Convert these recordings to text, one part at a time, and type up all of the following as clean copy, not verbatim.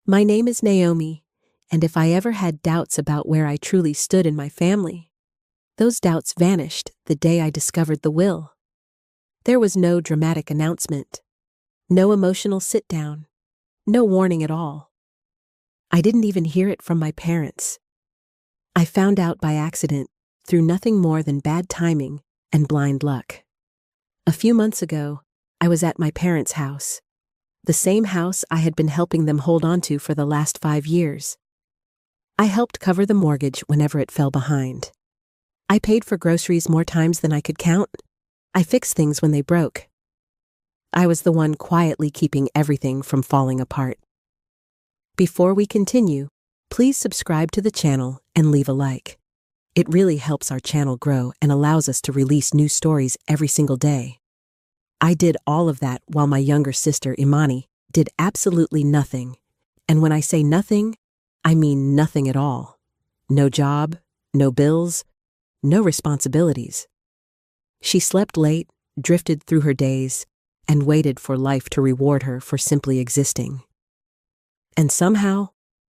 My name is Naomi, and if I ever had doubts about where I truly stood in my family, those doubts vanished the day I discovered the will. There was no dramatic announcement, no emotional sit-down, no warning at all. I didn't even hear it from my parents. I found out by accident, through nothing more than bad timing and blind luck. A few months ago, I was at my parents' house, the same house I had been helping them hold on to for the last 5 years. I helped cover the mortgage whenever it fell behind. I paid for groceries more times than I could count. I fixed things when they broke. I was the one quietly keeping everything from falling apart. Before we continue, please subscribe to the channel and leave a like. It really helps our channel grow and allows us to release new stories every single day. I did all of that while my younger sister, Imani, did absolutely nothing. And when I say nothing, I mean nothing at all. No job, no bills, no responsibilities. She slept late, drifted through her days, and waited for life to reward her for simply existing. And somehow,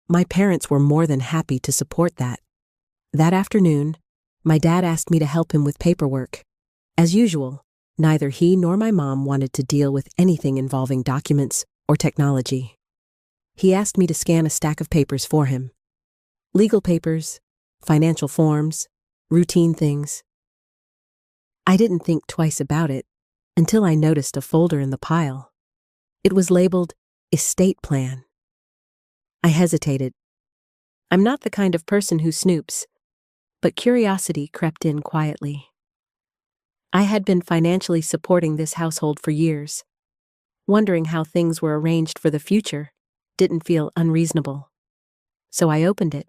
my parents were more than happy to support that. That afternoon, my dad asked me to help him with paperwork. As usual, neither he nor my mom wanted to deal with anything involving documents or technology. He asked me to scan a stack of papers for him. Legal papers, financial forms, routine things. I didn't think twice about it until I noticed a folder in the pile. It was labeled Estate Plan. I hesitated. I'm not the kind of person who snoops, but curiosity crept in quietly. I had been financially supporting this household for years. Wondering how things were arranged for the future didn't feel unreasonable. So I opened it,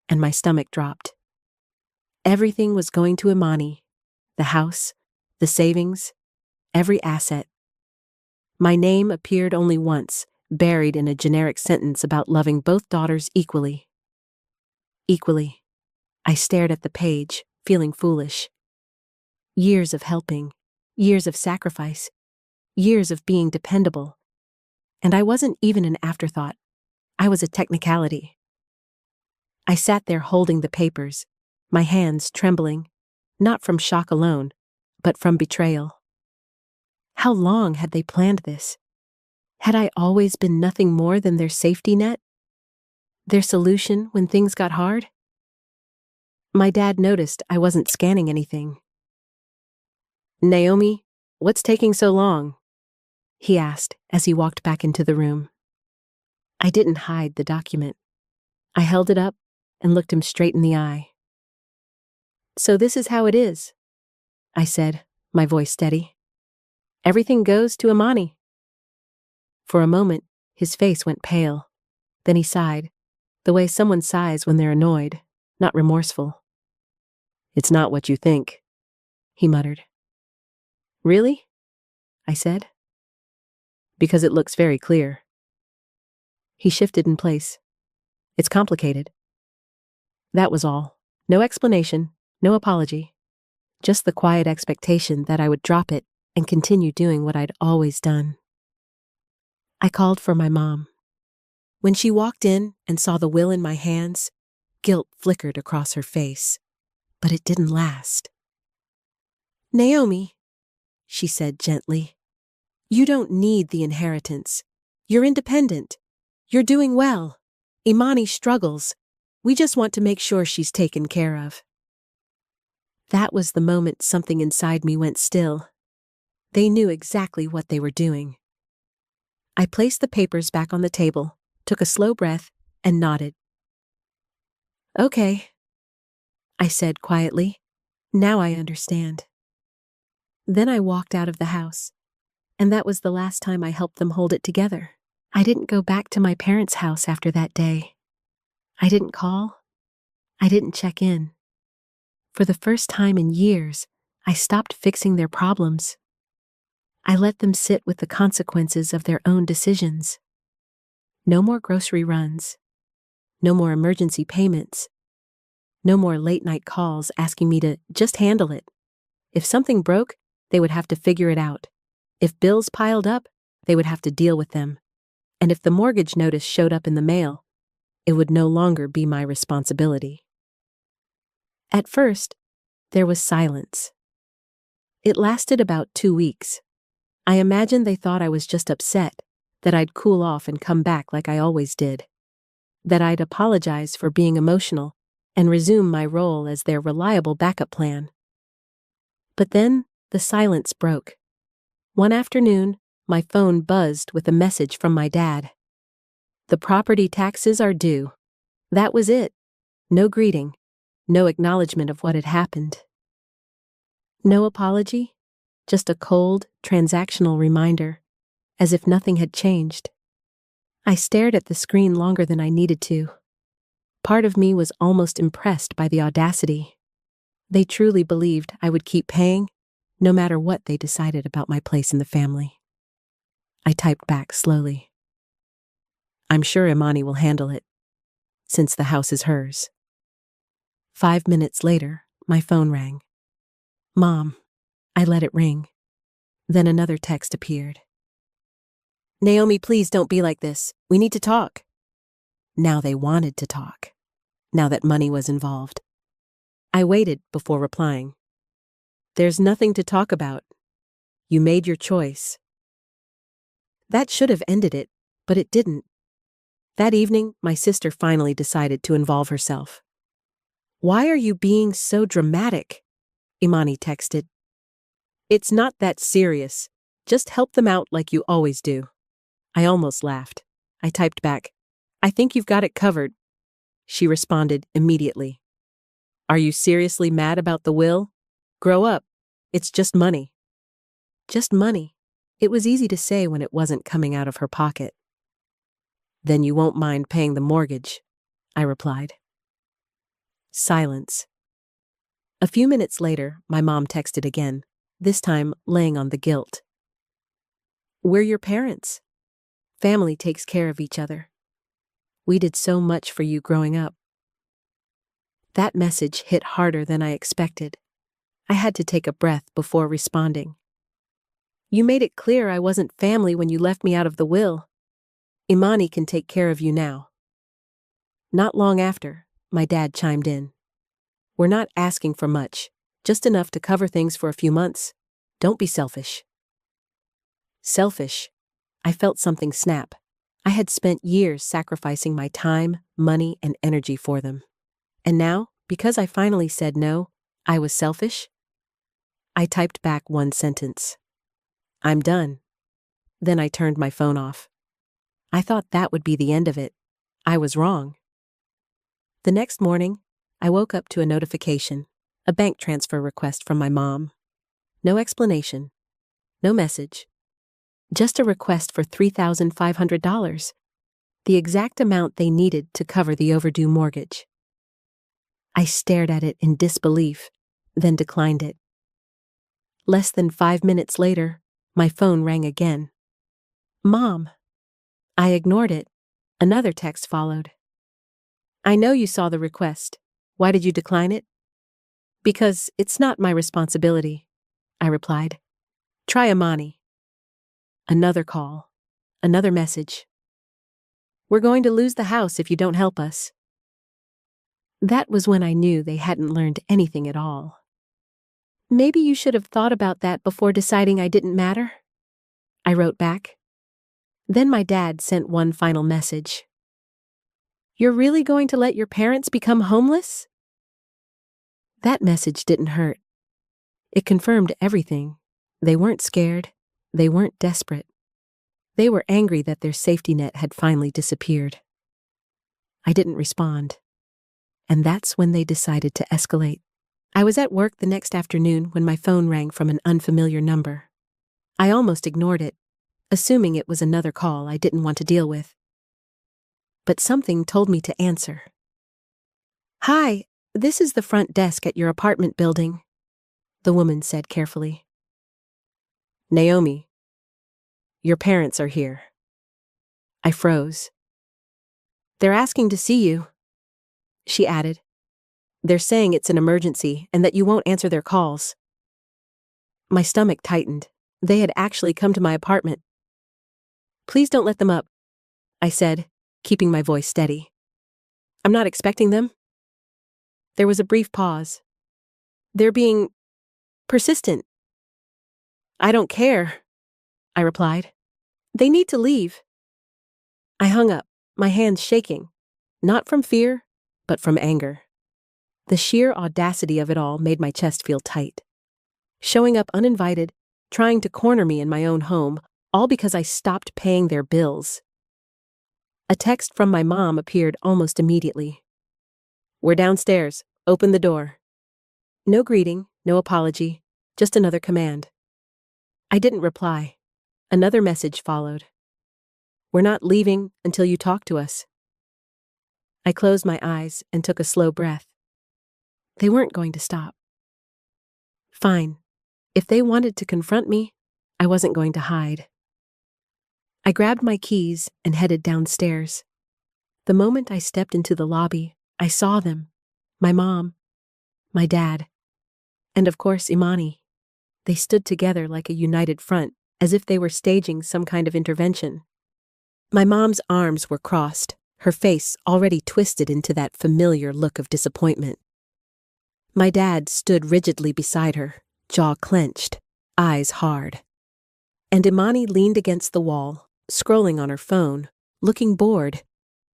and my stomach dropped. Everything was going to Imani, the house, the savings, every asset. My name appeared only once, buried in a generic sentence about loving both daughters equally. Equally. I stared at the page, feeling foolish. Years of helping, years of sacrifice, years of being dependable. And I wasn't even an afterthought. I was a technicality. I sat there holding the papers, my hands trembling, not from shock alone, but from betrayal. How long had they planned this? Had I always been nothing more than their safety net? Their solution when things got hard? My dad noticed I wasn't scanning anything. Naomi, what's taking so long? He asked as he walked back into the room. I didn't hide the document. I held it up and looked him straight in the eye. So this is how it is, I said, my voice steady. Everything goes to Imani. For a moment, his face went pale. Then he sighed, the way someone sighs when they're annoyed, not remorseful. It's not what you think, he muttered. Really? I said. Because it looks very clear. He shifted in place. It's complicated. That was all. No explanation, no apology. Just the quiet expectation that I would drop it and continue doing what I'd always done. I called for my mom. When she walked in and saw the will in my hands, guilt flickered across her face. But it didn't last. Naomi, she said gently, you don't need the inheritance. You're independent. You're doing well. Imani struggles. We just want to make sure she's taken care of. That was the moment something inside me went still. They knew exactly what they were doing. I placed the papers back on the table, took a slow breath, and nodded. Okay, I said quietly. Now I understand. Then I walked out of the house, and that was the last time I helped them hold it together. I didn't go back to my parents' house after that day. I didn't call. I didn't check in. For the first time in years, I stopped fixing their problems. I let them sit with the consequences of their own decisions. No more grocery runs. No more emergency payments. No more late-night calls asking me to just handle it. If something broke, they would have to figure it out. If bills piled up, they would have to deal with them. And if the mortgage notice showed up in the mail, it would no longer be my responsibility. At first, there was silence. It lasted about 2 weeks. I imagine they thought I was just upset, that I'd cool off and come back like I always did, that I'd apologize for being emotional and resume my role as their reliable backup plan. But then, the silence broke. One afternoon, my phone buzzed with a message from my dad. The property taxes are due. That was it. No greeting. No acknowledgement of what had happened. No apology. Just a cold, transactional reminder, as if nothing had changed. I stared at the screen longer than I needed to. Part of me was almost impressed by the audacity. They truly believed I would keep paying, no matter what they decided about my place in the family. I typed back slowly. I'm sure Imani will handle it, since the house is hers. 5 minutes later, my phone rang. Mom. I let it ring. Then another text appeared. Naomi, please don't be like this. We need to talk. Now they wanted to talk, now that money was involved. I waited before replying. There's nothing to talk about. You made your choice. That should have ended it, but it didn't. That evening, my sister finally decided to involve herself. Why are you being so dramatic? Imani texted. It's not that serious. Just help them out like you always do. I almost laughed. I typed back, I think you've got it covered. She responded immediately. Are you seriously mad about the will? Grow up. It's just money. Just money. It was easy to say when it wasn't coming out of her pocket. Then you won't mind paying the mortgage, I replied. Silence. A few minutes later, my mom texted again, this time laying on the guilt. We're your parents. Family takes care of each other. We did so much for you growing up. That message hit harder than I expected. I had to take a breath before responding. You made it clear I wasn't family when you left me out of the will. Imani can take care of you now. Not long after, my dad chimed in. We're not asking for much, just enough to cover things for a few months. Don't be selfish. Selfish? I felt something snap. I had spent years sacrificing my time, money, and energy for them. And now, because I finally said no, I was selfish? I typed back one sentence. I'm done. Then I turned my phone off. I thought that would be the end of it. I was wrong. The next morning, I woke up to a notification, a bank transfer request from my mom. No explanation. No message. Just a request for $3,500, the exact amount they needed to cover the overdue mortgage. I stared at it in disbelief, then declined it. Less than 5 minutes later, my phone rang again. Mom. I ignored it. Another text followed. I know you saw the request. Why did you decline it? Because it's not my responsibility, I replied. Try Imani. Another call. Another message. We're going to lose the house if you don't help us. That was when I knew they hadn't learned anything at all. Maybe you should have thought about that before deciding I didn't matter, I wrote back. Then my dad sent one final message. You're really going to let your parents become homeless? That message didn't hurt. It confirmed everything. They weren't scared. They weren't desperate. They were angry that their safety net had finally disappeared. I didn't respond. And that's when they decided to escalate. I was at work the next afternoon when my phone rang from an unfamiliar number. I almost ignored it, assuming it was another call I didn't want to deal with. But something told me to answer. Hi, this is the front desk at your apartment building, the woman said carefully. Naomi, your parents are here. I froze. They're asking to see you, she added. They're saying it's an emergency and that you won't answer their calls. My stomach tightened. They had actually come to my apartment. Please don't let them up. I said, keeping my voice steady. I'm not expecting them. There was a brief pause. They're being persistent. I don't care, I replied. They need to leave. I hung up, my hands shaking, not from fear, but from anger. The sheer audacity of it all made my chest feel tight. Showing up uninvited, trying to corner me in my own home, all because I stopped paying their bills. A text from my mom appeared almost immediately. We're downstairs. Open the door. No greeting, no apology, just another command. I didn't reply. Another message followed. We're not leaving until you talk to us. I closed my eyes and took a slow breath. They weren't going to stop. Fine. If they wanted to confront me, I wasn't going to hide. I grabbed my keys and headed downstairs. The moment I stepped into the lobby, I saw them. My mom, my dad, and of course Imani. They stood together like a united front, as if they were staging some kind of intervention. My mom's arms were crossed, her face already twisted into that familiar look of disappointment. My dad stood rigidly beside her, jaw clenched, eyes hard. And Imani leaned against the wall, scrolling on her phone, looking bored,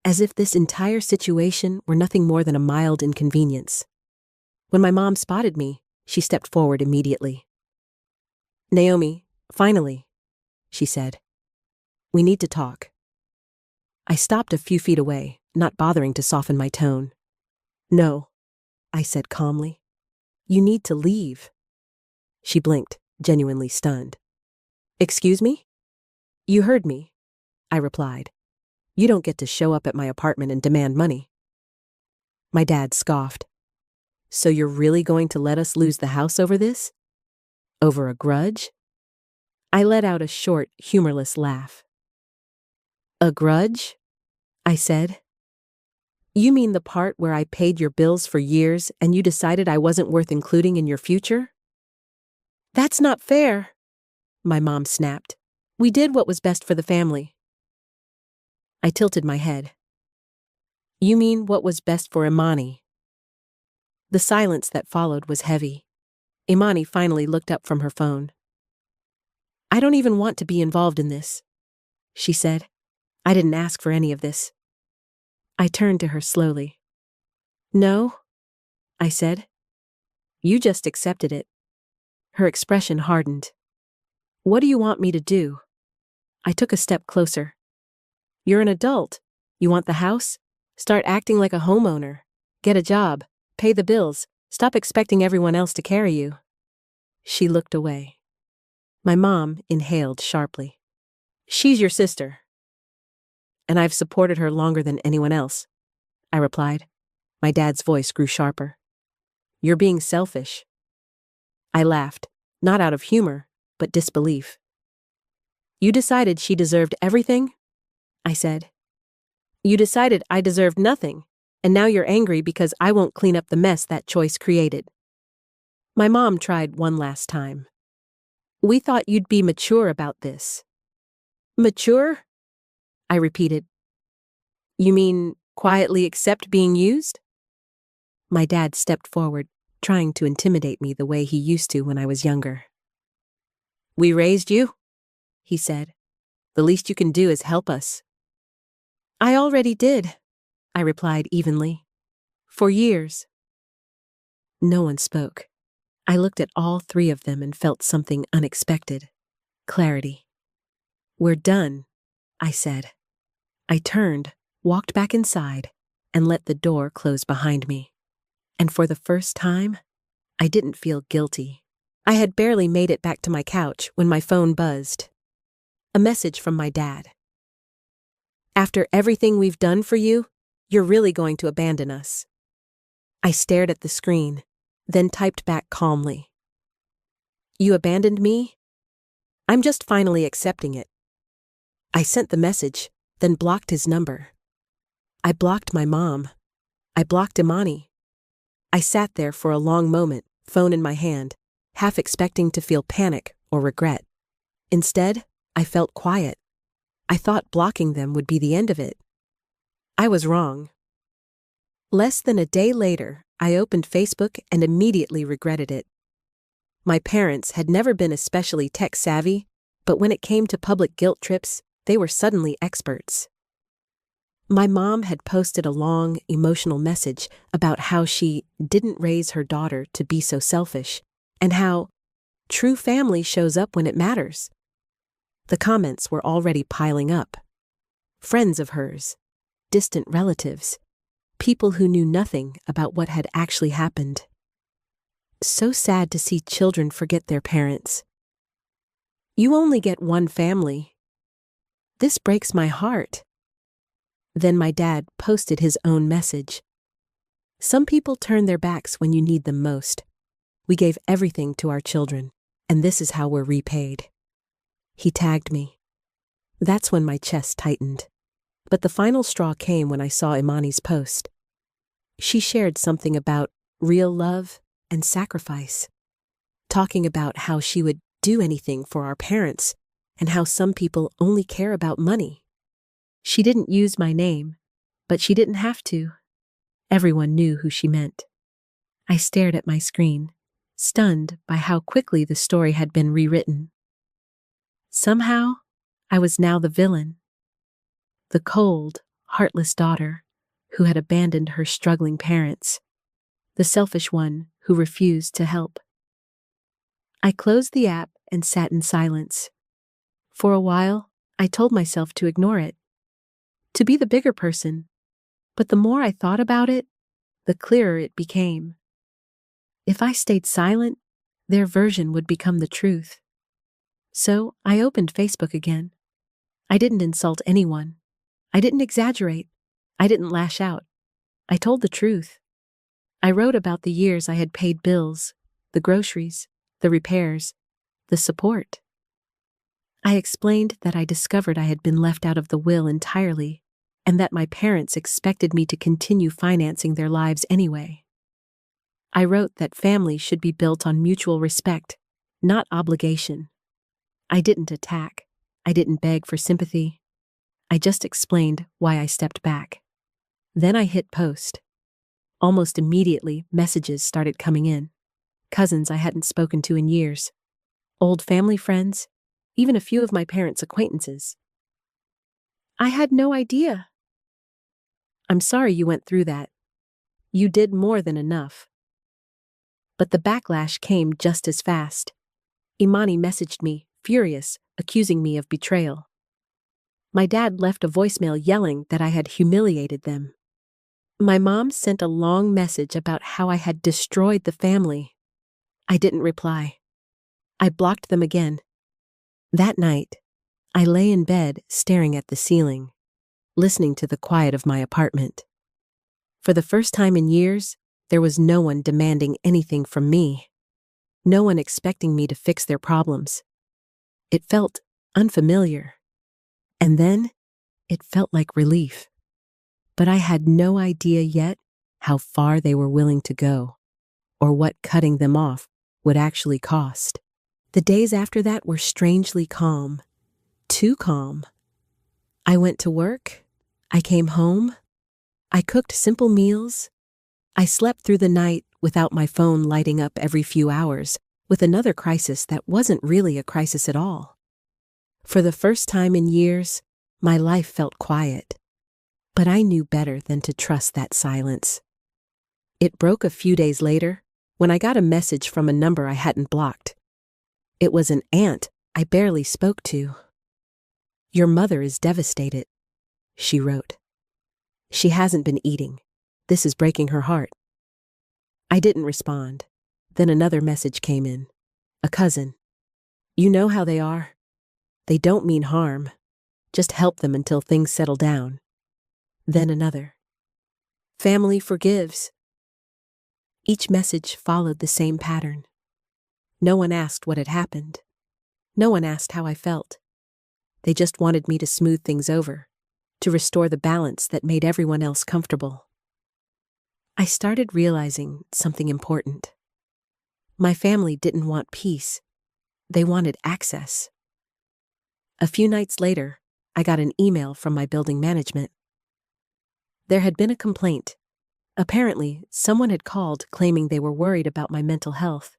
as if this entire situation were nothing more than a mild inconvenience. When my mom spotted me, she stepped forward immediately. Naomi, finally, she said. We need to talk. I stopped a few feet away, not bothering to soften my tone. No, I said calmly. You need to leave. She blinked, genuinely stunned. Excuse me? You heard me, I replied. You don't get to show up at my apartment and demand money. My dad scoffed. So you're really going to let us lose the house over this? Over a grudge? I let out a short, humorless laugh. A grudge? I said. You mean the part where I paid your bills for years and you decided I wasn't worth including in your future? That's not fair, my mom snapped. We did what was best for the family. I tilted my head. You mean what was best for Imani? The silence that followed was heavy. Imani finally looked up from her phone. I don't even want to be involved in this, she said. I didn't ask for any of this. I turned to her slowly. No, I said. You just accepted it. Her expression hardened. What do you want me to do? I took a step closer. You're an adult. You want the house? Start acting like a homeowner. Get a job. Pay the bills. Stop expecting everyone else to carry you. She looked away. My mom inhaled sharply. She's your sister. And I've supported her longer than anyone else, I replied. My dad's voice grew sharper. You're being selfish. I laughed, not out of humor, but disbelief. You decided she deserved everything? I said. You decided I deserved nothing, and now you're angry because I won't clean up the mess that choice created. My mom tried one last time. We thought you'd be mature about this. Mature? I repeated. You mean quietly accept being used? My dad stepped forward, trying to intimidate me the way he used to when I was younger. We raised you, he said. The least you can do is help us. I already did, I replied evenly. For years. No one spoke. I looked at all three of them and felt something unexpected. Clarity. We're done, I said. I turned, walked back inside, and let the door close behind me. And for the first time, I didn't feel guilty. I had barely made it back to my couch when my phone buzzed. A message from my dad. After everything we've done for you, you're really going to abandon us. I stared at the screen, then typed back calmly. You abandoned me? I'm just finally accepting it. I sent the message, then blocked his number. I blocked my mom. I blocked Imani. I sat there for a long moment, phone in my hand, half expecting to feel panic or regret. Instead, I felt quiet. I thought blocking them would be the end of it. I was wrong. Less than a day later, I opened Facebook and immediately regretted it. My parents had never been especially tech-savvy, but when it came to public guilt trips, they were suddenly experts. My mom had posted a long, emotional message about how she didn't raise her daughter to be so selfish, and how true family shows up when it matters. The comments were already piling up. Friends of hers, distant relatives, people who knew nothing about what had actually happened. So sad to see children forget their parents. You only get one family. This breaks my heart. Then my dad posted his own message. Some people turn their backs when you need them most. We gave everything to our children, and this is how we're repaid. He tagged me. That's when my chest tightened. But the final straw came when I saw Imani's post. She shared something about real love and sacrifice, talking about how she would do anything for our parents and how some people only care about money. She didn't use my name, but she didn't have to. Everyone knew who she meant. I stared at my screen, stunned by how quickly the story had been rewritten. Somehow, I was now the villain. The cold, heartless daughter who had abandoned her struggling parents. The selfish one who refused to help. I closed the app and sat in silence. For a while, I told myself to ignore it, to be the bigger person, but the more I thought about it, the clearer it became. If I stayed silent, their version would become the truth. So I opened Facebook again. I didn't insult anyone. I didn't exaggerate. I didn't lash out. I told the truth. I wrote about the years I had paid bills, the groceries, the repairs, the support. I explained that I discovered I had been left out of the will entirely, and that my parents expected me to continue financing their lives anyway. I wrote that family should be built on mutual respect, not obligation. I didn't attack. I didn't beg for sympathy. I just explained why I stepped back. Then I hit post. Almost immediately, messages started coming in. Cousins I hadn't spoken to in years. Old family friends, even a few of my parents' acquaintances. I had no idea. I'm sorry you went through that. You did more than enough. But the backlash came just as fast. Imani messaged me, furious, accusing me of betrayal. My dad left a voicemail yelling that I had humiliated them. My mom sent a long message about how I had destroyed the family. I didn't reply. I blocked them again. That night, I lay in bed staring at the ceiling, listening to the quiet of my apartment. For the first time in years, there was no one demanding anything from me. No one expecting me to fix their problems. It felt unfamiliar. And then, it felt like relief. But I had no idea yet how far they were willing to go, or what cutting them off would actually cost. The days after that were strangely calm. Too calm. I went to work. I came home. I cooked simple meals. I slept through the night without my phone lighting up every few hours with another crisis that wasn't really a crisis at all. For the first time in years, my life felt quiet. But I knew better than to trust that silence. It broke a few days later when I got a message from a number I hadn't blocked. It was an aunt I barely spoke to. "Your mother is devastated," she wrote. "She hasn't been eating. This is breaking her heart." I didn't respond. Then another message came in. A cousin. "You know how they are. They don't mean harm. Just help them until things settle down." Then another. "Family forgives." Each message followed the same pattern. No one asked what had happened. No one asked how I felt. They just wanted me to smooth things over, to restore the balance that made everyone else comfortable. I started realizing something important. My family didn't want peace. They wanted access. A few nights later, I got an email from my building management. There had been a complaint. Apparently, someone had called claiming they were worried about my mental health,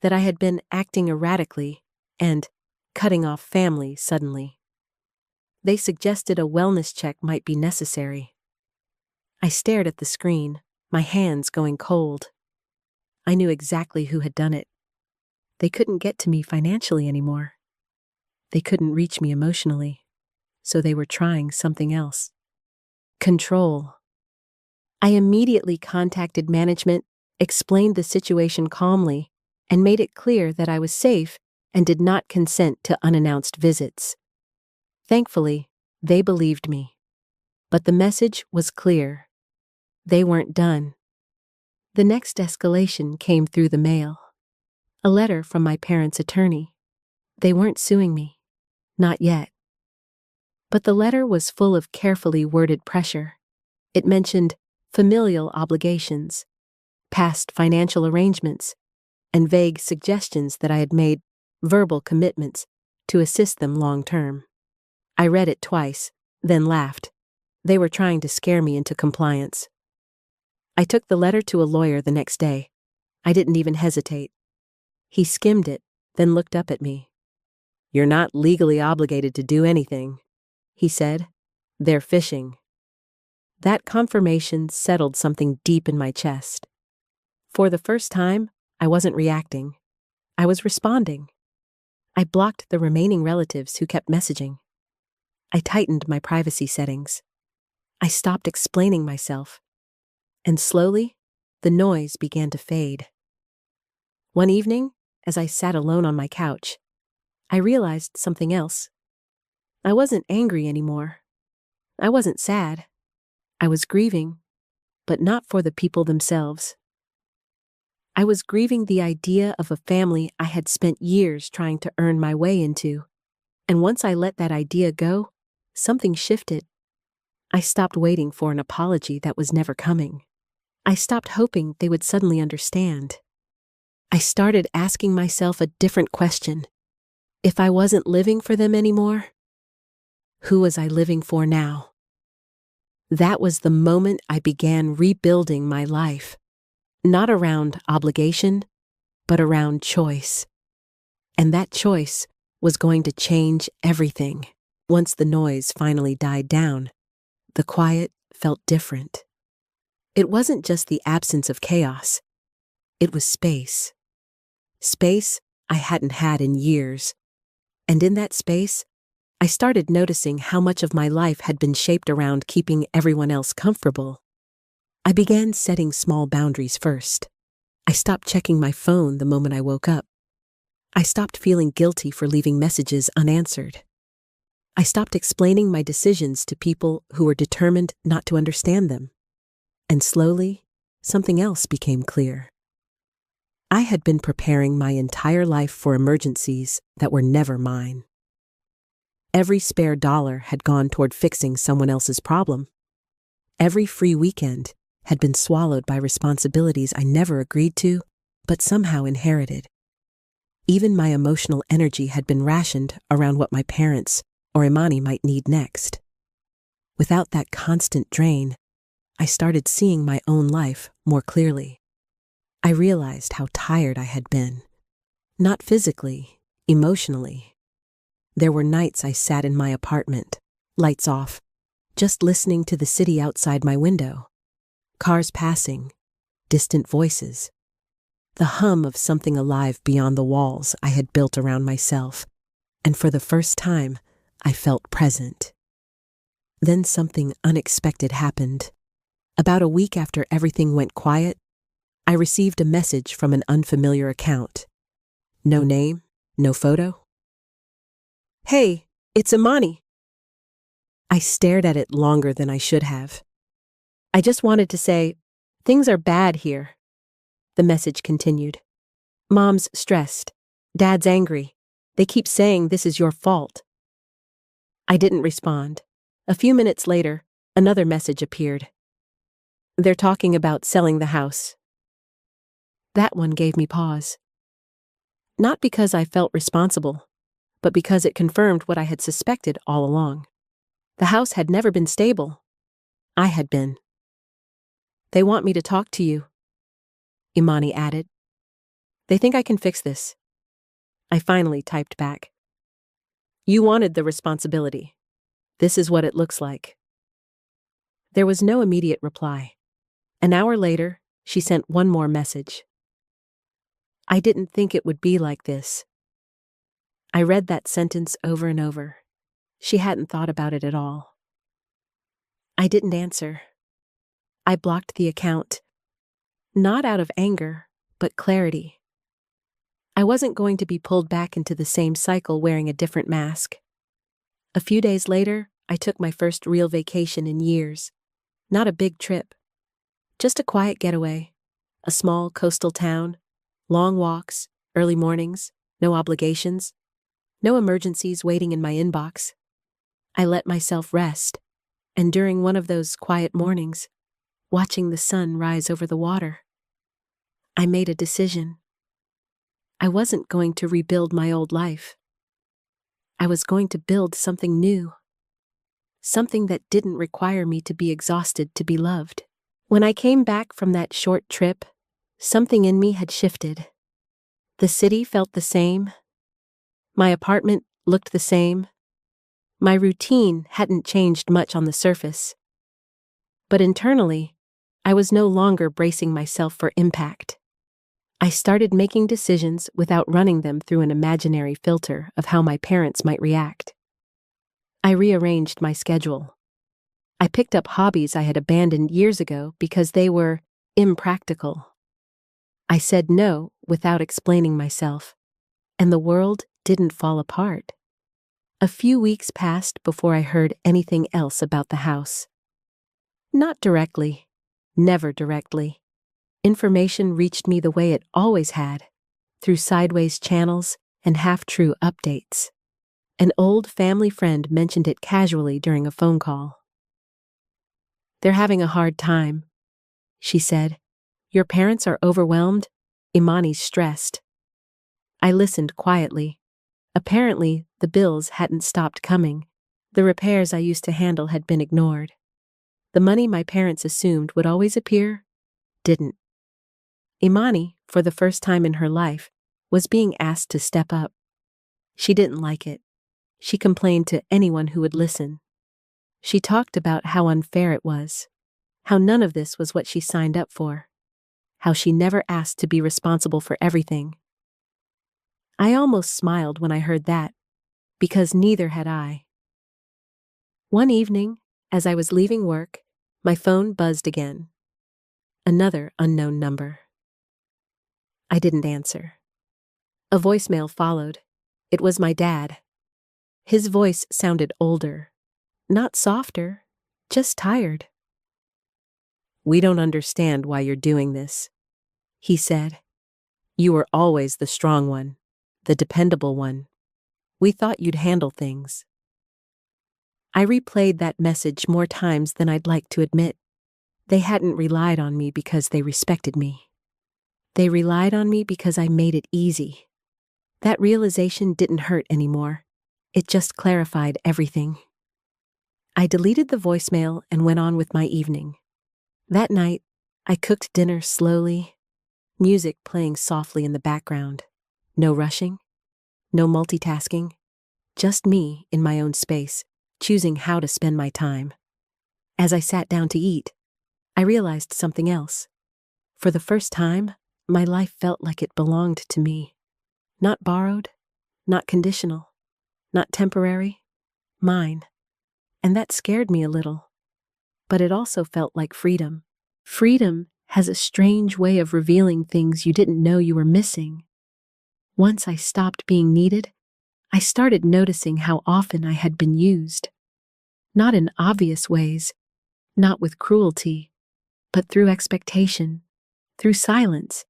that I had been acting erratically and cutting off family suddenly. They suggested a wellness check might be necessary. I stared at the screen, my hands going cold. I knew exactly who had done it. They couldn't get to me financially anymore. They couldn't reach me emotionally, so they were trying something else. Control. I immediately contacted management, explained the situation calmly, and made it clear that I was safe and did not consent to unannounced visits. Thankfully, they believed me. But the message was clear. They weren't done. The next escalation came through the mail. A letter from my parents' attorney. They weren't suing me. Not yet. But the letter was full of carefully worded pressure. It mentioned familial obligations, past financial arrangements, and vague suggestions that I had made verbal commitments to assist them long term. I read it twice, then laughed. They were trying to scare me into compliance. I took the letter to a lawyer the next day. I didn't even hesitate. He skimmed it, then looked up at me. "You're not legally obligated to do anything," he said. "They're fishing." That confirmation settled something deep in my chest. For the first time, I wasn't reacting. I was responding. I blocked the remaining relatives who kept messaging. I tightened my privacy settings. I stopped explaining myself. And slowly, the noise began to fade. One evening, as I sat alone on my couch, I realized something else. I wasn't angry anymore. I wasn't sad. I was grieving, but not for the people themselves. I was grieving the idea of a family I had spent years trying to earn my way into. And once I let that idea go, something shifted. I stopped waiting for an apology that was never coming. I stopped hoping they would suddenly understand. I started asking myself a different question. If I wasn't living for them anymore, who was I living for now? That was the moment I began rebuilding my life. Not around obligation, but around choice. And that choice was going to change everything. Once the noise finally died down, the quiet felt different. It wasn't just the absence of chaos. It was space. Space I hadn't had in years. And in that space, I started noticing how much of my life had been shaped around keeping everyone else comfortable. I began setting small boundaries first. I stopped checking my phone the moment I woke up. I stopped feeling guilty for leaving messages unanswered. I stopped explaining my decisions to people who were determined not to understand them. And slowly, something else became clear. I had been preparing my entire life for emergencies that were never mine. Every spare dollar had gone toward fixing someone else's problem. Every free weekend had been swallowed by responsibilities I never agreed to, but somehow inherited. Even my emotional energy had been rationed around what my parents or Imani might need next. Without that constant drain, I started seeing my own life more clearly. I realized how tired I had been. Not physically, emotionally. There were nights I sat in my apartment, lights off, just listening to the city outside my window. Cars passing, distant voices. The hum of something alive beyond the walls I had built around myself. And for the first time, I felt present. Then something unexpected happened. About a week after everything went quiet, I received a message from an unfamiliar account. No name, no photo. "Hey, it's Imani." I stared at it longer than I should have. "I just wanted to say, things are bad here," the message continued. "Mom's stressed. Dad's angry. They keep saying this is your fault." I didn't respond. A few minutes later, another message appeared. "They're talking about selling the house." That one gave me pause. Not because I felt responsible, but because it confirmed what I had suspected all along. The house had never been stable. I had been. "They want me to talk to you," Imani added. "They think I can fix this." I finally typed back. "You wanted the responsibility. This is what it looks like." There was no immediate reply. An hour later, she sent one more message. "I didn't think it would be like this." I read that sentence over and over. She hadn't thought about it at all. I didn't answer. I blocked the account. Not out of anger, but clarity. I wasn't going to be pulled back into the same cycle wearing a different mask. A few days later, I took my first real vacation in years. Not a big trip. Just a quiet getaway. A small coastal town. Long walks, early mornings, no obligations. No emergencies waiting in my inbox. I let myself rest, and during one of those quiet mornings, watching the sun rise over the water, I made a decision. I wasn't going to rebuild my old life. I was going to build something new. Something that didn't require me to be exhausted to be loved. When I came back from that short trip, something in me had shifted. The city felt the same. My apartment looked the same. My routine hadn't changed much on the surface. But internally, I was no longer bracing myself for impact. I started making decisions without running them through an imaginary filter of how my parents might react. I rearranged my schedule. I picked up hobbies I had abandoned years ago because they were impractical. I said no without explaining myself, and the world didn't fall apart. A few weeks passed before I heard anything else about the house. Not directly, never directly. Information reached me the way it always had, through sideways channels and half-true updates. An old family friend mentioned it casually during a phone call. "They're having a hard time," she said. "Your parents are overwhelmed. Imani's stressed." I listened quietly. Apparently, the bills hadn't stopped coming. The repairs I used to handle had been ignored. The money my parents assumed would always appear didn't. Imani, for the first time in her life, was being asked to step up. She didn't like it. She complained to anyone who would listen. She talked about how unfair it was, how none of this was what she signed up for, how she never asked to be responsible for everything. I almost smiled when I heard that, because neither had I. One evening, as I was leaving work, my phone buzzed again. Another unknown number. I didn't answer. A voicemail followed. It was my dad. His voice sounded older. Not softer, just tired. "We don't understand why you're doing this," he said. "You were always the strong one, the dependable one. We thought you'd handle things." I replayed that message more times than I'd like to admit. They hadn't relied on me because they respected me. They relied on me because I made it easy. That realization didn't hurt anymore. It just clarified everything. I deleted the voicemail and went on with my evening. That night, I cooked dinner slowly, music playing softly in the background. No rushing, no multitasking, just me in my own space, choosing how to spend my time. As I sat down to eat, I realized something else. For the first time, my life felt like it belonged to me. Not borrowed, not conditional, not temporary, mine. And that scared me a little. But it also felt like freedom. Freedom has a strange way of revealing things you didn't know you were missing. Once I stopped being needed, I started noticing how often I had been used. Not in obvious ways, not with cruelty, but through expectation, through silence,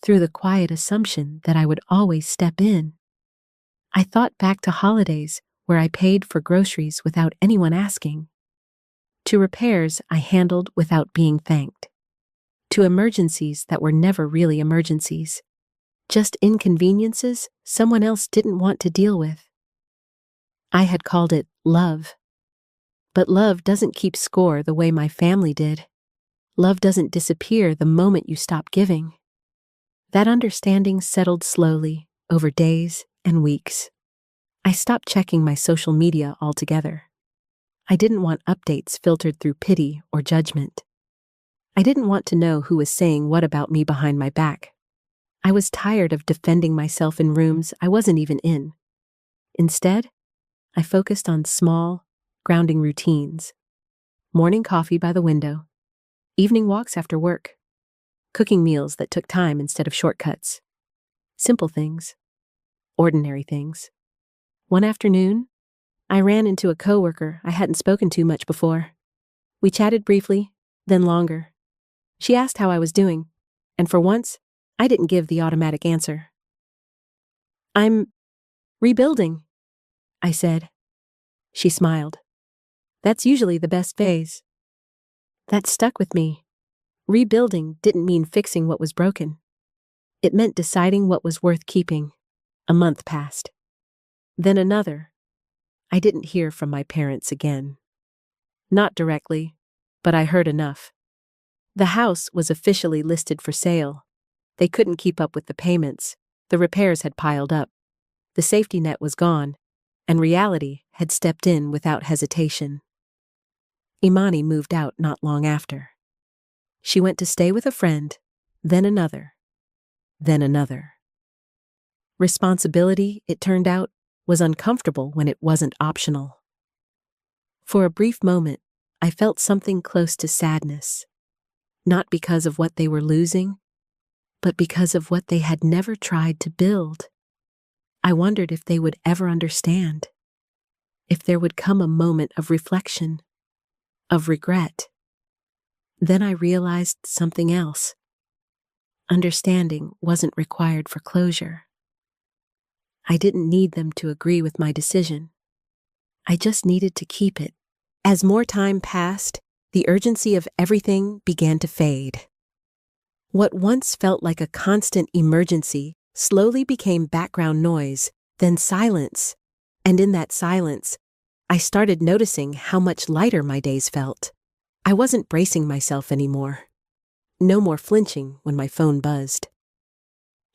through the quiet assumption that I would always step in. I thought back to holidays where I paid for groceries without anyone asking, to repairs I handled without being thanked, to emergencies that were never really emergencies, just inconveniences someone else didn't want to deal with. I had called it love. But love doesn't keep score the way my family did. Love doesn't disappear the moment you stop giving. That understanding settled slowly over days and weeks. I stopped checking my social media altogether. I didn't want updates filtered through pity or judgment. I didn't want to know who was saying what about me behind my back. I was tired of defending myself in rooms I wasn't even in. Instead, I focused on small, grounding routines. Morning coffee by the window, evening walks after work, cooking meals that took time instead of shortcuts. Simple things, ordinary things. One afternoon, I ran into a coworker I hadn't spoken to much before. We chatted briefly, then longer. She asked how I was doing, and for once, I didn't give the automatic answer. "I'm rebuilding," I said. She smiled. "That's usually the best phase." That stuck with me. Rebuilding didn't mean fixing what was broken. It meant deciding what was worth keeping. A month passed. Then another. I didn't hear from my parents again. Not directly, but I heard enough. The house was officially listed for sale. They couldn't keep up with the payments. The repairs had piled up. The safety net was gone, and reality had stepped in without hesitation. Imani moved out not long after. She went to stay with a friend, then another, then another. Responsibility, it turned out, was uncomfortable when it wasn't optional. For a brief moment, I felt something close to sadness, not because of what they were losing, but because of what they had never tried to build. I wondered if they would ever understand, if there would come a moment of reflection, of regret. Then I realized something else. Understanding wasn't required for closure. I didn't need them to agree with my decision. I just needed to keep it. As more time passed, the urgency of everything began to fade. What once felt like a constant emergency slowly became background noise, then silence. And in that silence, I started noticing how much lighter my days felt. I wasn't bracing myself anymore. No more flinching when my phone buzzed.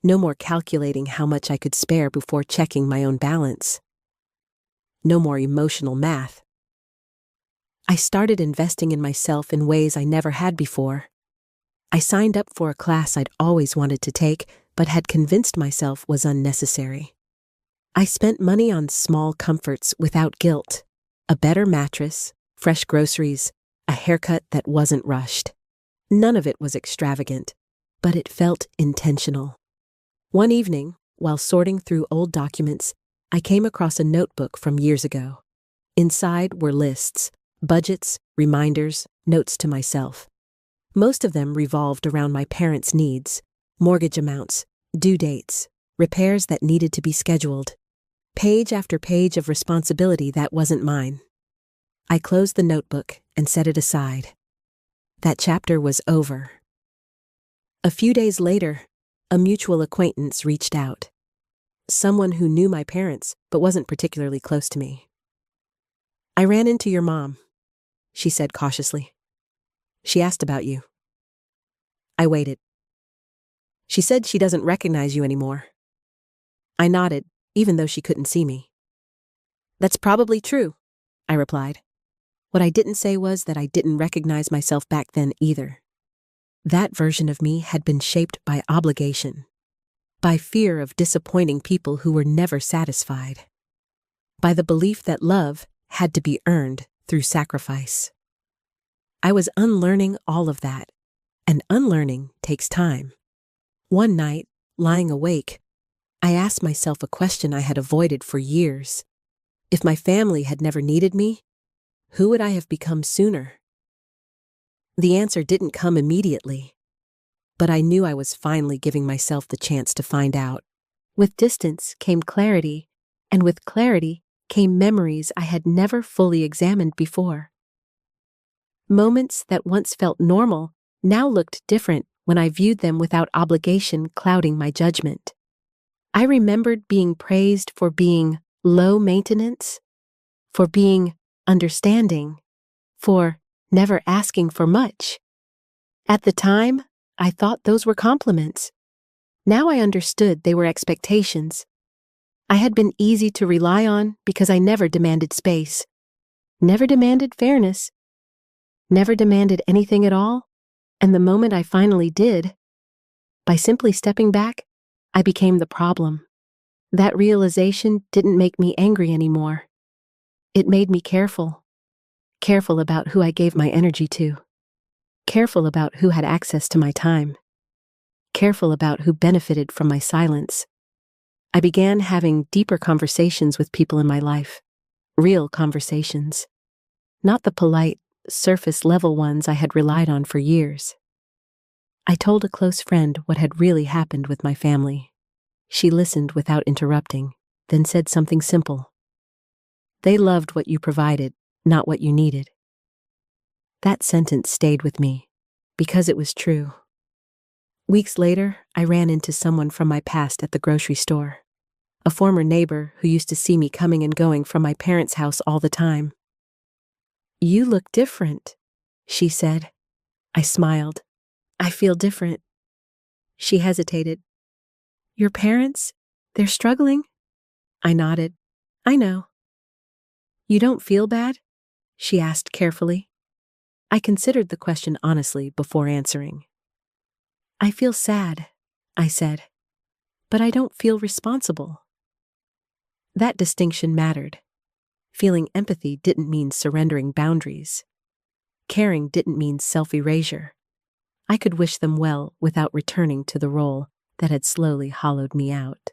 No more calculating how much I could spare before checking my own balance. No more emotional math. I started investing in myself in ways I never had before. I signed up for a class I'd always wanted to take, but had convinced myself was unnecessary. I spent money on small comforts without guilt. A better mattress, fresh groceries, a haircut that wasn't rushed. None of it was extravagant, but it felt intentional. One evening, while sorting through old documents, I came across a notebook from years ago. Inside were lists, budgets, reminders, notes to myself. Most of them revolved around my parents' needs, mortgage amounts, due dates, repairs that needed to be scheduled. Page after page of responsibility that wasn't mine. I closed the notebook and set it aside. That chapter was over. A few days later, a mutual acquaintance reached out. Someone who knew my parents but wasn't particularly close to me. "I ran into your mom," she said cautiously. "She asked about you." I waited. "She said she doesn't recognize you anymore." I nodded, even though she couldn't see me. "That's probably true," I replied. What I didn't say was that I didn't recognize myself back then either. That version of me had been shaped by obligation, by fear of disappointing people who were never satisfied, by the belief that love had to be earned through sacrifice. I was unlearning all of that, and unlearning takes time. One night, lying awake, I asked myself a question I had avoided for years. If my family had never needed me, who would I have become sooner? The answer didn't come immediately, but I knew I was finally giving myself the chance to find out. With distance came clarity, and with clarity came memories I had never fully examined before. Moments that once felt normal now looked different when I viewed them without obligation clouding my judgment. I remembered being praised for being low maintenance, for being understanding, for never asking for much. At the time, I thought those were compliments. Now I understood they were expectations. I had been easy to rely on because I never demanded space, never demanded fairness, never demanded anything at all, and the moment I finally did, by simply stepping back, I became the problem. That realization didn't make me angry anymore. It made me careful. Careful about who I gave my energy to. Careful about who had access to my time. Careful about who benefited from my silence. I began having deeper conversations with people in my life. Real conversations. Not the polite, surface-level ones I had relied on for years. I told a close friend what had really happened with my family. She listened without interrupting, then said something simple. They loved what you provided, not what you needed. That sentence stayed with me, because it was true. Weeks later, I ran into someone from my past at the grocery store. A former neighbor who used to see me coming and going from my parents' house all the time. "You look different," she said. I smiled. "I feel different." She hesitated. "Your parents? They're struggling?" I nodded. "I know." "You don't feel bad?" she asked carefully. I considered the question honestly before answering. "I feel sad," I said, "but I don't feel responsible." That distinction mattered. Feeling empathy didn't mean surrendering boundaries. Caring didn't mean self-erasure. I could wish them well without returning to the role that had slowly hollowed me out.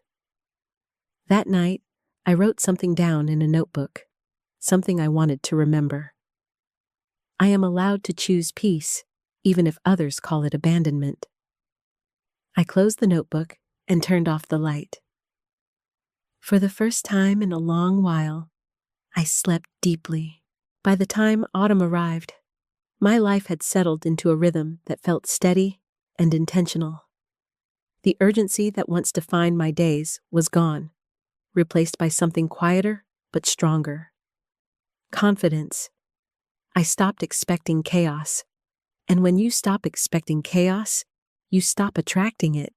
That night, I wrote something down in a notebook, something I wanted to remember. I am allowed to choose peace, even if others call it abandonment. I closed the notebook and turned off the light. For the first time in a long while, I slept deeply. By the time autumn arrived, my life had settled into a rhythm that felt steady and intentional. The urgency that once defined my days was gone, replaced by something quieter but stronger. Confidence. I stopped expecting chaos, and when you stop expecting chaos, you stop attracting it.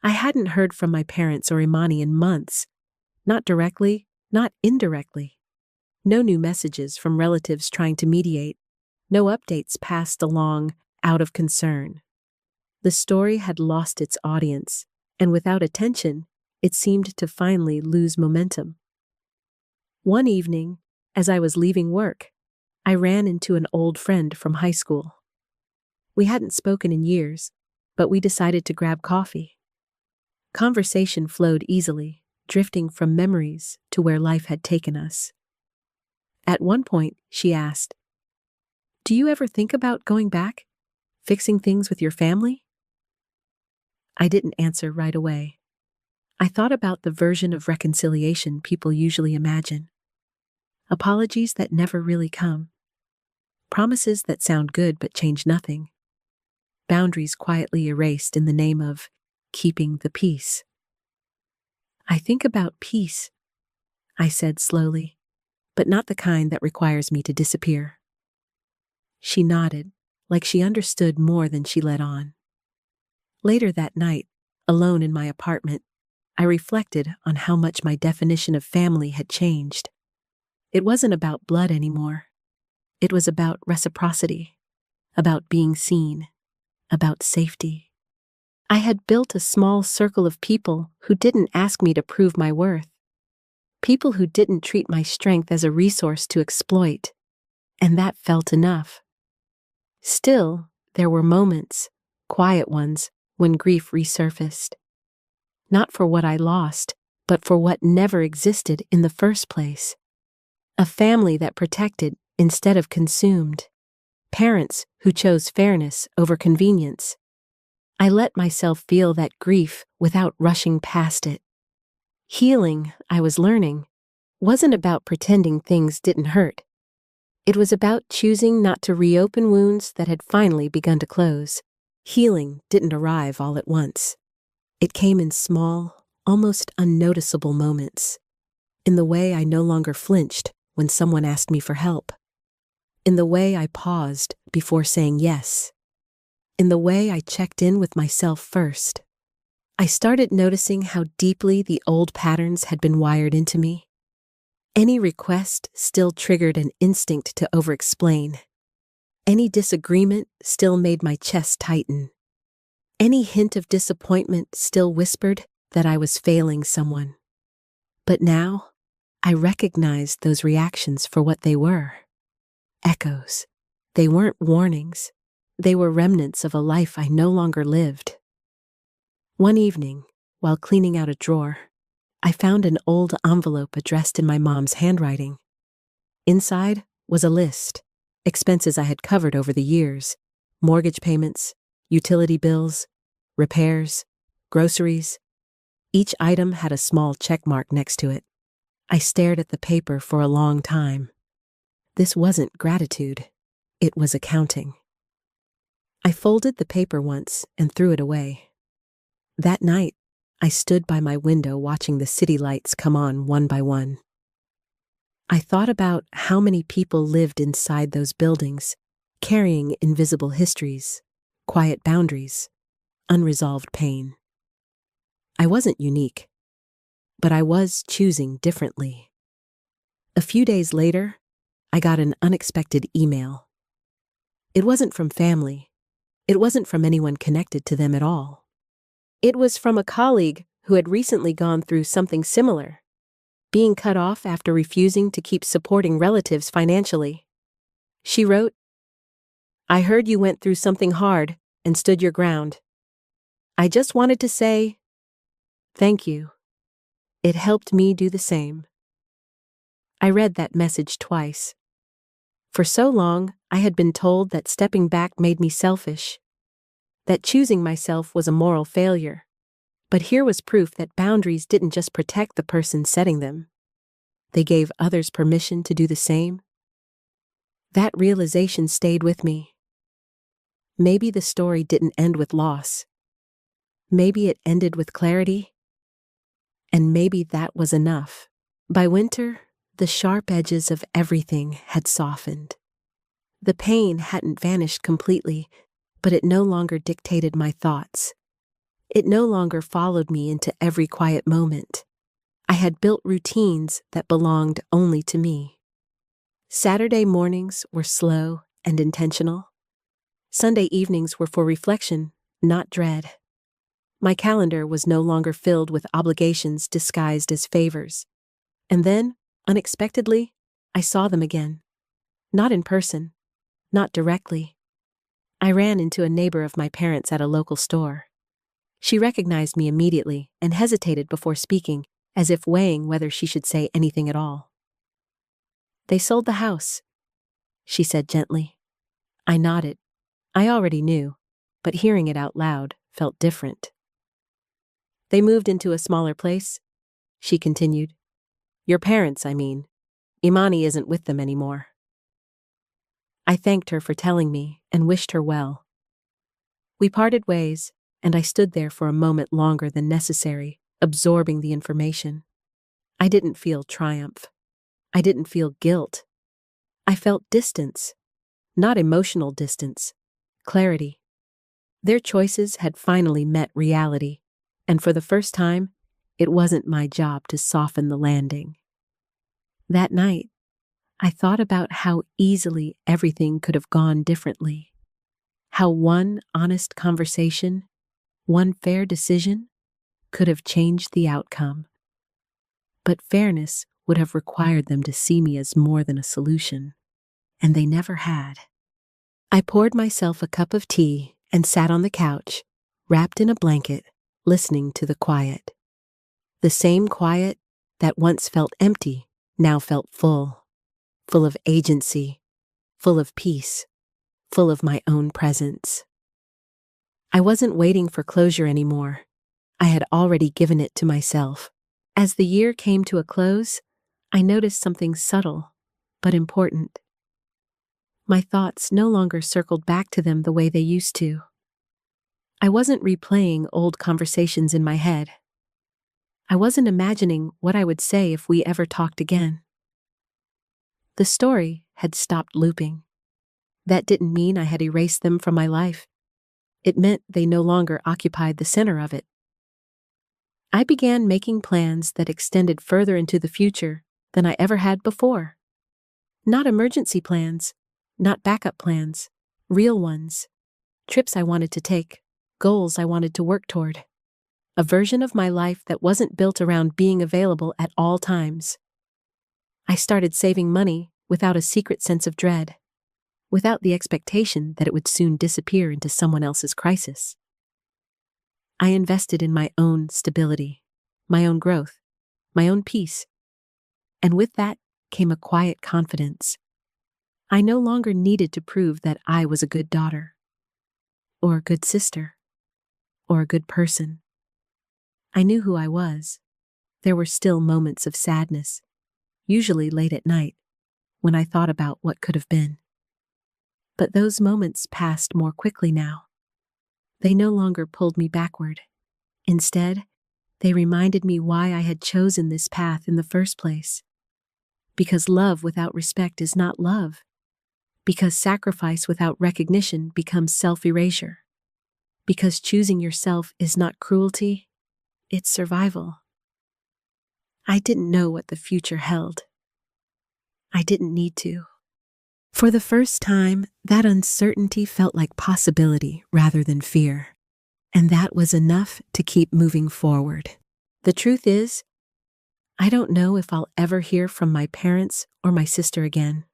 I hadn't heard from my parents or Imani in months, not directly, not indirectly. No new messages from relatives trying to mediate, no updates passed along out of concern. The story had lost its audience, and without attention, it seemed to finally lose momentum. One evening, as I was leaving work, I ran into an old friend from high school. We hadn't spoken in years, but we decided to grab coffee. Conversation flowed easily, drifting from memories to where life had taken us. At one point, she asked, "Do you ever think about going back, fixing things with your family?" I didn't answer right away. I thought about the version of reconciliation people usually imagine. Apologies that never really come. Promises that sound good but change nothing. Boundaries quietly erased in the name of keeping the peace. "I think about peace," I said slowly, "but not the kind that requires me to disappear." She nodded, like she understood more than she let on. Later that night, alone in my apartment, I reflected on how much my definition of family had changed. It wasn't about blood anymore. It was about reciprocity, about being seen, about safety. I had built a small circle of people who didn't ask me to prove my worth. People who didn't treat my strength as a resource to exploit, and that felt enough. Still, there were moments, quiet ones, when grief resurfaced. Not for what I lost, but for what never existed in the first place. A family that protected instead of consumed. Parents who chose fairness over convenience. I let myself feel that grief without rushing past it. Healing, I was learning, wasn't about pretending things didn't hurt. It was about choosing not to reopen wounds that had finally begun to close. Healing didn't arrive all at once. It came in small, almost unnoticeable moments. In the way I no longer flinched when someone asked me for help. in the way I paused before saying yes, in the way I checked in with myself first. I started noticing how deeply the old patterns had been wired into me. Any request still triggered an instinct to over-explain. Any disagreement still made my chest tighten. Any hint of disappointment still whispered that I was failing someone. But now, I recognized those reactions for what they were. Echoes. They weren't warnings. They were remnants of a life I no longer lived. One evening, while cleaning out a drawer, I found an old envelope addressed in my mom's handwriting. Inside was a list, expenses I had covered over the years, mortgage payments, utility bills, repairs, groceries. Each item had a small check mark next to it. I stared at the paper for a long time. This wasn't gratitude. It was accounting. I folded the paper once and threw it away. That night, I stood by my window watching the city lights come on one by one. I thought about how many people lived inside those buildings, carrying invisible histories, quiet boundaries, unresolved pain. I wasn't unique, but I was choosing differently. A few days later, I got an unexpected email. It wasn't from family. It wasn't from anyone connected to them at all. It was from a colleague who had recently gone through something similar, being cut off after refusing to keep supporting relatives financially. She wrote, "I heard you went through something hard and stood your ground. I just wanted to say, thank you. It helped me do the same." I read that message twice. For so long, I had been told that stepping back made me selfish, that choosing myself was a moral failure. But here was proof that boundaries didn't just protect the person setting them. They gave others permission to do the same. That realization stayed with me. Maybe the story didn't end with loss. Maybe it ended with clarity. And maybe that was enough. By winter, the sharp edges of everything had softened. The pain hadn't vanished completely, but it no longer dictated my thoughts. It no longer followed me into every quiet moment. I had built routines that belonged only to me. Saturday mornings were slow and intentional. Sunday evenings were for reflection, not dread. My calendar was no longer filled with obligations disguised as favors. And then, unexpectedly, I saw them again. Not in person, not directly. I ran into a neighbor of my parents at a local store. She recognized me immediately and hesitated before speaking, as if weighing whether she should say anything at all. "They sold the house," she said gently. I nodded. I already knew, but hearing it out loud felt different. "They moved into a smaller place," she continued. "Your parents, I mean. Imani isn't with them anymore." I thanked her for telling me and wished her well. We parted ways, and I stood there for a moment longer than necessary, absorbing the information. I didn't feel triumph. I didn't feel guilt. I felt distance. Not emotional distance. Clarity. Their choices had finally met reality, and for the first time, it wasn't my job to soften the landing. That night, I thought about how easily everything could have gone differently. How one honest conversation, one fair decision, could have changed the outcome. But fairness would have required them to see me as more than a solution, and they never had. I poured myself a cup of tea and sat on the couch, wrapped in a blanket, listening to the quiet. The same quiet that once felt empty now felt full. Full of agency, full of peace, full of my own presence. I wasn't waiting for closure anymore. I had already given it to myself. As the year came to a close, I noticed something subtle, but important. My thoughts no longer circled back to them the way they used to. I wasn't replaying old conversations in my head. I wasn't imagining what I would say if we ever talked again. The story had stopped looping. That didn't mean I had erased them from my life. It meant they no longer occupied the center of it. I began making plans that extended further into the future than I ever had before. Not emergency plans, not backup plans, real ones. Trips I wanted to take, goals I wanted to work toward. A version of my life that wasn't built around being available at all times. I started saving money without a secret sense of dread, without the expectation that it would soon disappear into someone else's crisis. I invested in my own stability, my own growth, my own peace. And with that came a quiet confidence. I no longer needed to prove that I was a good daughter, or a good sister, or a good person. I knew who I was. There were still moments of sadness, usually late at night, when I thought about what could have been. But those moments passed more quickly now. They no longer pulled me backward. Instead, they reminded me why I had chosen this path in the first place. Because love without respect is not love. Because sacrifice without recognition becomes self-erasure. Because choosing yourself is not cruelty, it's survival. I didn't know what the future held. I didn't need to. For the first time, that uncertainty felt like possibility rather than fear. And that was enough to keep moving forward. The truth is, I don't know if I'll ever hear from my parents or my sister again.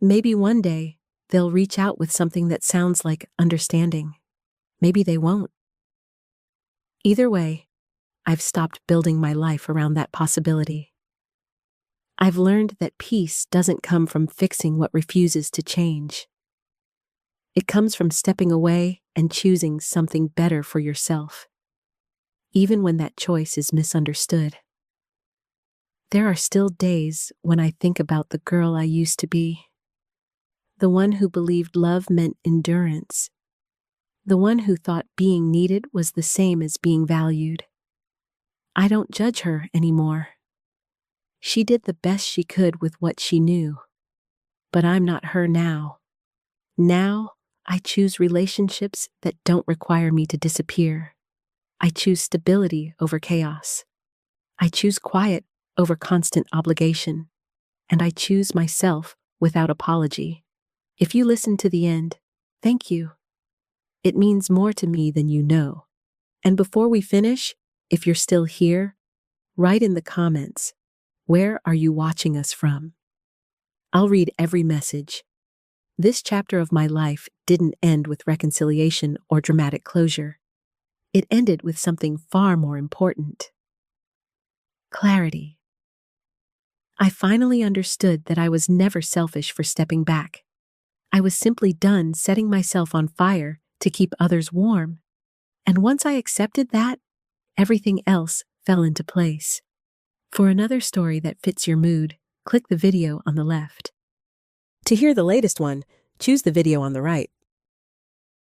Maybe one day they'll reach out with something that sounds like understanding. Maybe they won't. Either way, I've stopped building my life around that possibility. I've learned that peace doesn't come from fixing what refuses to change. It comes from stepping away and choosing something better for yourself, even when that choice is misunderstood. There are still days when I think about the girl I used to be, the one who believed love meant endurance, the one who thought being needed was the same as being valued. I don't judge her anymore. She did the best she could with what she knew. But I'm not her now. Now, I choose relationships that don't require me to disappear. I choose stability over chaos. I choose quiet over constant obligation. And I choose myself without apology. If you listen to the end, thank you. It means more to me than you know. And before we finish, if you're still here, write in the comments, where are you watching us from? I'll read every message. This chapter of my life didn't end with reconciliation or dramatic closure. It ended with something far more important. Clarity. I finally understood that I was never selfish for stepping back. I was simply done setting myself on fire to keep others warm. And once I accepted that, everything else fell into place. For another story that fits your mood, click the video on the left. To hear the latest one, choose the video on the right.